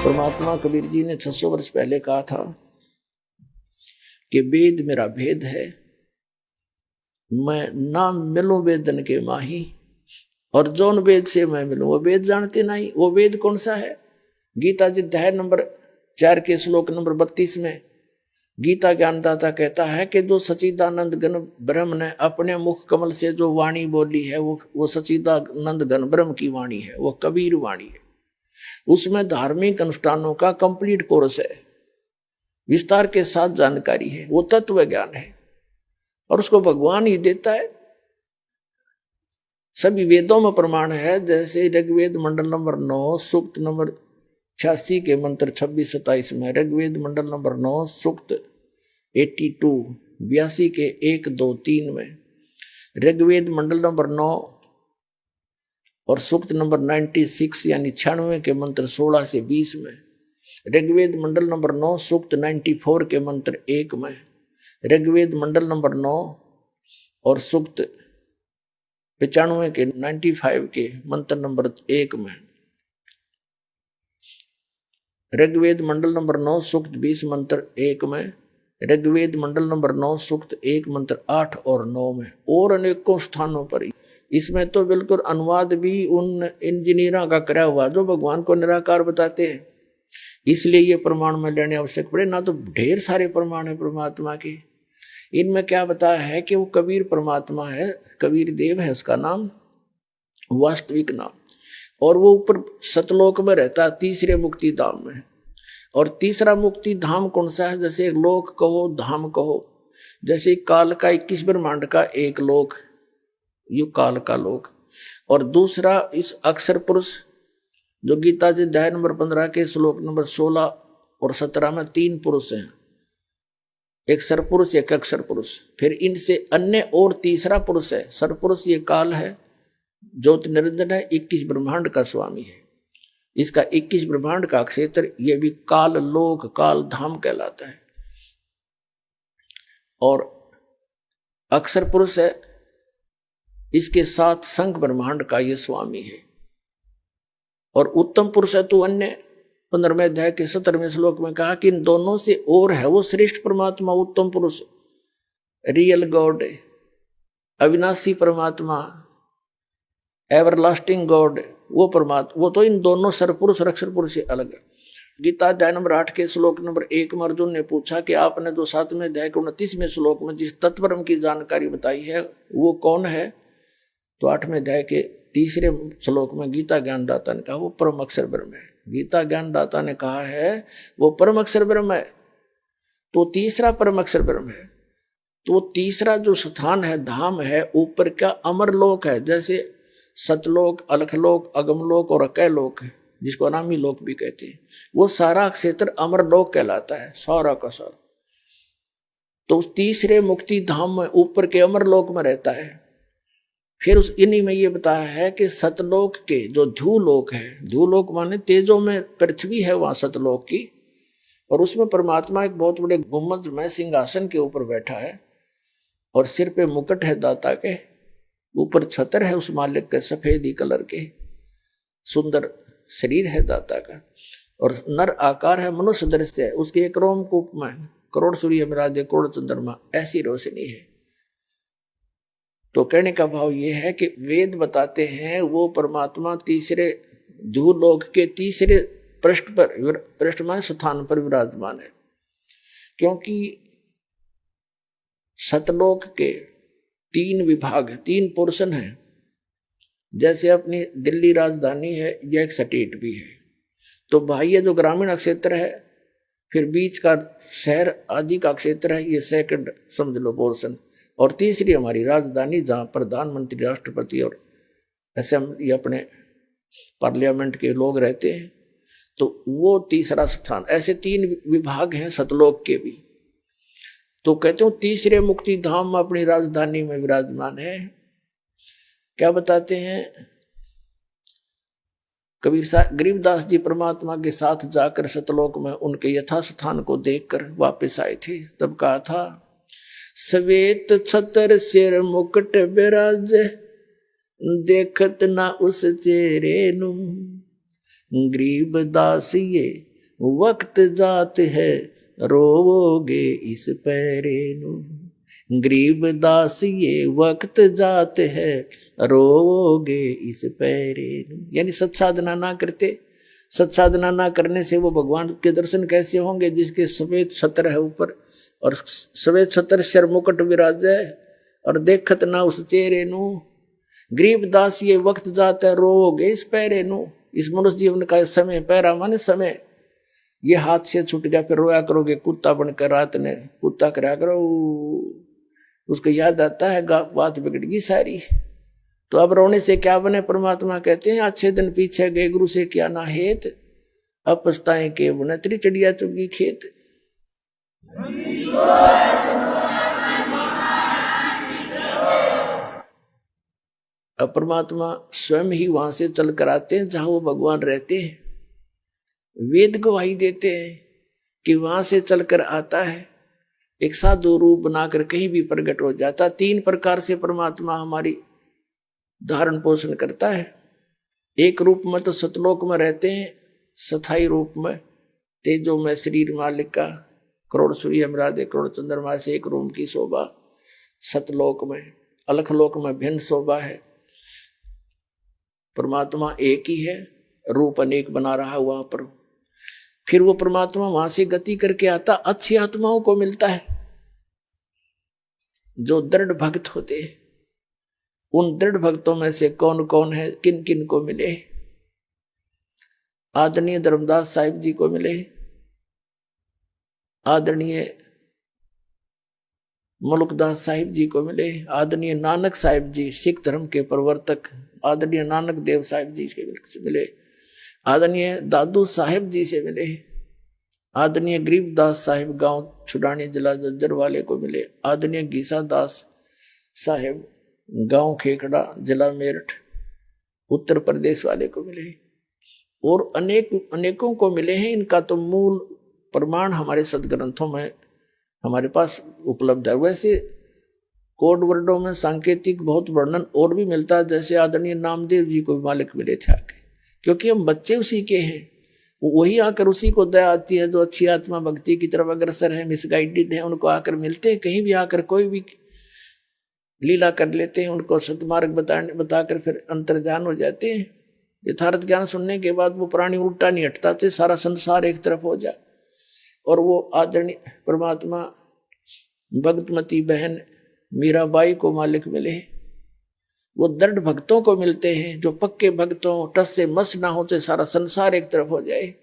परमात्मा कबीर जी ने 600 वर्ष पहले कहा था कि वेद मेरा भेद है, मैं ना मिलूं वेदन के माही, और जौन वेद से मैं मिलूं वो वेद जानते नहीं। वो वेद कौन सा है? गीता जी अध्याय नंबर 4 के श्लोक नंबर 32 में गीता ज्ञानदाता कहता है कि जो सच्चिदानंद घन ब्रह्म ने अपने मुख कमल से जो वाणी बोली है वो सच्चिदानंद घन ब्रह्म की वाणी है, वो कबीर वाणी है। उसमें धार्मिक अनुष्ठानों का कंप्लीट कोर्स है, विस्तार के साथ जानकारी है, वो तत्व ज्ञान है और उसको भगवान ही देता है। सभी वेदों में प्रमाण है, जैसे ऋग्वेद मंडल नंबर 9 सूक्त नंबर 86 के मंत्र 26-27 में, ऋग्वेद मंडल नंबर 9 सूक्त 82 के 1, 2, 3 में, ऋग्वेद मंडल नंबर 9 और सूक्त नंबर 96 यानी 96 के मंत्र 16 से 20 में, ऋग्वेद मंडल नंबर 9 सूक्त 94 के मंत्र 1 में, ऋग्वेद मंडल नंबर 9 और सूक्त 95 के 95 के मंत्र नंबर 1 में, ऋग्वेद मंडल नंबर 9 सूक्त 20 मंत्र 1 में, ऋग्वेद मंडल नंबर 9 सूक्त 1 मंत्र 8 और 9 में, और अनेकों स्थानों पर। इसमें तो बिल्कुल अनुवाद भी उन इंजीनियरों का कराया हुआ जो भगवान को निराकार बताते हैं। इसलिए ये प्रमाण में लेने आवश्यक पड़े ना, तो ढेर सारे प्रमाण है परमात्मा के। इनमें क्या बताया है कि वो कबीर परमात्मा है, कबीर देव है उसका नाम, वास्तविक नाम, और वो ऊपर सतलोक में रहता है, तीसरे मुक्ति धाम में। और तीसरा मुक्ति धाम कौन सा है? जैसे लोक कहो, धाम कहो, जैसे काल का 21 ब्रह्मांड का एक लोक, यू काल का लोक, और दूसरा इस अक्षर पुरुष जो गीता जी अध्याय नंबर 15 के श्लोक नंबर 16 और 17 में 3 पुरुष हैं, एक सरपुरुष एक अक्षर पुरुष, फिर इनसे अन्य और तीसरा पुरुष है सरपुरुष, ये काल है, ज्योति निरंजन है, 21 ब्रह्मांड का स्वामी है। इसका 21 ब्रह्मांड का क्षेत्र ये भी काल लोक काल धाम कहलाता है। और अक्षर पुरुष है, इसके साथ संघ ब्रह्मांड का ये स्वामी है। और उत्तम पुरुष है तो अन्य 15वें अध्याय के 17वें श्लोक में कहा कि इन दोनों से और है वो श्रेष्ठ परमात्मा, उत्तम पुरुष, रियल गॉड, अविनाशी परमात्मा, एवरलास्टिंग गॉड, वो परमात्मा, वो तो इन दोनों सरपुरुष और अक्षर पुरुष से अलग है। गीता अध्याय नंबर 8 के श्लोक नंबर 1 में अर्जुन ने पूछा कि आपने जो 7वें अध्याय के 29वें श्लोक में जिस तत्वब्रह्म की जानकारी बताई है वो कौन है? तो 8वें अध्याय के 3रे श्लोक में गीता ज्ञानदाता ने कहा वो परम अक्षर ब्रह्म है। गीता ज्ञानदाता ने कहा है वो परम अक्षर ब्रह्म है, तो तीसरा परम अक्षर ब्रह्म है। तो तीसरा जो स्थान है, धाम है, ऊपर का अमर लोक है, जैसे सतलोक, अलखलोक, अगमलोक और अकैलोक है, जिसको अनामी लोक भी कहते हैं। वो सारा क्षेत्र अमर लोक कहलाता है, सारा का सारा। तो तीसरे मुक्ति धाम में ऊपर के अमर लोक में रहता है। फिर उस इन्हीं में ये बताया है कि सतलोक के जो ध्रुलोक है, ध्रुलोक माने तेजों में पृथ्वी है वहां सतलोक की, और उसमें परमात्मा एक बहुत बड़े गुम्बद में सिंहासन के ऊपर बैठा है और सिर पे मुकुट है दाता के, ऊपर छतर है उस मालिक के सफेदी कलर के, सुंदर शरीर है दाता का, और नर आकार है, मनुष्य दृश्य है, उसके एक रोमकूप में करोड़ सूर्य विराजे करोड़ चंद्रमा, ऐसी रोशनी है। तो कहने का भाव ये है कि वेद बताते हैं वो परमात्मा तीसरे ध्रुलोक के तीसरे पृष्ठ पर, पृष्ठ मान स्थान पर विराजमान है, क्योंकि सतलोक के 3 विभाग, 3 पोर्शन है। जैसे अपनी दिल्ली राजधानी है, यह एक स्टेट भी है, तो बाह्य जो ग्रामीण क्षेत्र है, फिर बीच का शहर आदि का क्षेत्र है, ये सेकंड समझ लो पोर्शन, और तीसरी हमारी राजधानी जहाँ प्रधानमंत्री, राष्ट्रपति और असेंबली अपने पार्लियामेंट के लोग रहते हैं, तो वो तीसरा स्थान। ऐसे 3 विभाग हैं सतलोक के भी। तो कहते हूँ तीसरे मुक्ति धाम अपनी राजधानी में विराजमान है। क्या बताते हैं कबीर साहब, गरीबदास जी परमात्मा के साथ जाकर सतलोक में उनके यथास्थान को देखकर वापस आए थे, तब कहा था श्वेत छतर सिर मुकुट बिराज, देखत ना उस चेहरे नु, गरीबदास ये वक्त जात है रोवोगे इस पैरे नु। गरीबदास ये वक्त जात है रोवोगे इस पैरे नु। यानी सत्साधना ना करते, सत्साधना ना करने से वो भगवान के दर्शन कैसे होंगे जिसके सफेद छत्र है ऊपर, और सफेद छत्र सिर मुकुट विराजे और देखत ना उस चेहरे नु। गरीबदास ये वक्त जाता है रोओगे इस पैरे नु। इस मनुष्य जीवन का समय, पैरा माने समय, ये हाथ से छूट गया फिर रोया करोगे कुत्ता बनकर रात ने, कुत्ता करा करो, उसको याद आता है बात बिगड़ गई सारी। तो अब रोने से क्या बने? परमात्मा कहते हैं अच्छे दिन पीछे गए गुरु से क्या ना हेत, अब पछताएं के बुने तेरी चिड़िया चुगी खेत। अब परमात्मा स्वयं ही वहां से चल कर आते हैं जहां वो भगवान रहते हैं। वेद गवाही देते हैं कि वहां से चलकर आता है, एक साधु रूप बनाकर कहीं भी प्रकट हो जाता। 3 प्रकार से परमात्मा हमारी धारण पोषण करता है। एक रूप में तो सतलोक में रहते हैं, स्थायी रूप में तेजो में शरीर मालिक का, करोड़ सूर्य मरादे करोड़ चंद्रमा से एक रूप की शोभा। सतलोक में, अलखलोक में भिन्न शोभा है। परमात्मा एक ही है, रूप अनेक बना रहा वहां पर। फिर वो परमात्मा वहां से गति करके आता, अच्छी आत्माओं को मिलता है जो दृढ़ भक्त होते हैं। उन दृढ़ भक्तों में से कौन कौन है, किन किन को मिले? आदरणीय धर्मदास साहिब जी को मिले, आदरणीय मुल्कदास साहिब जी को मिले, आदरणीय नानक साहिब जी सिख धर्म के प्रवर्तक, आदरणीय नानक देव साहिब जी से मिले, आदरणीय दादू साहिब जी से मिले, आदरणीय गरीबदास साहिब गांव छुड़ानी जिला जज्जर वाले को मिले, आदरणीय गीसा दास साहिब गांव खेखड़ा जिला मेरठ उत्तर प्रदेश वाले को मिले, और अनेकों को मिले हैं। इनका तो मूल प्रमाण हमारे सदग्रंथों में हमारे पास उपलब्ध है। वैसे कोड वर्डों में सांकेतिक बहुत वर्णन और भी मिलता है, जैसे आदरणीय नामदेव जी को भी मालिक मिले थे आके, क्योंकि हम बच्चे उसी के हैं, वही आकर उसी को दया आती है। जो अच्छी आत्मा भक्ति की तरफ अग्रसर है, मिसगाइडेड है, उनको आकर मिलते हैं। कहीं भी आकर कोई भी लीला कर लेते हैं, उनको सतमार्ग बताकर फिर अंतर्ध्यान हो जाते हैं। यथार्थ ज्ञान सुनने के बाद वो प्राणी उल्टा नहीं हटता, तो सारा संसार एक तरफ हो जाए। और वो आदरणीय परमात्मा भगतमती बहन मीराबाई को मालिक मिले। वो दृढ़ भक्तों को मिलते हैं, जो पक्के भक्तों टस से मस ना होते, सारा संसार एक तरफ हो जाए।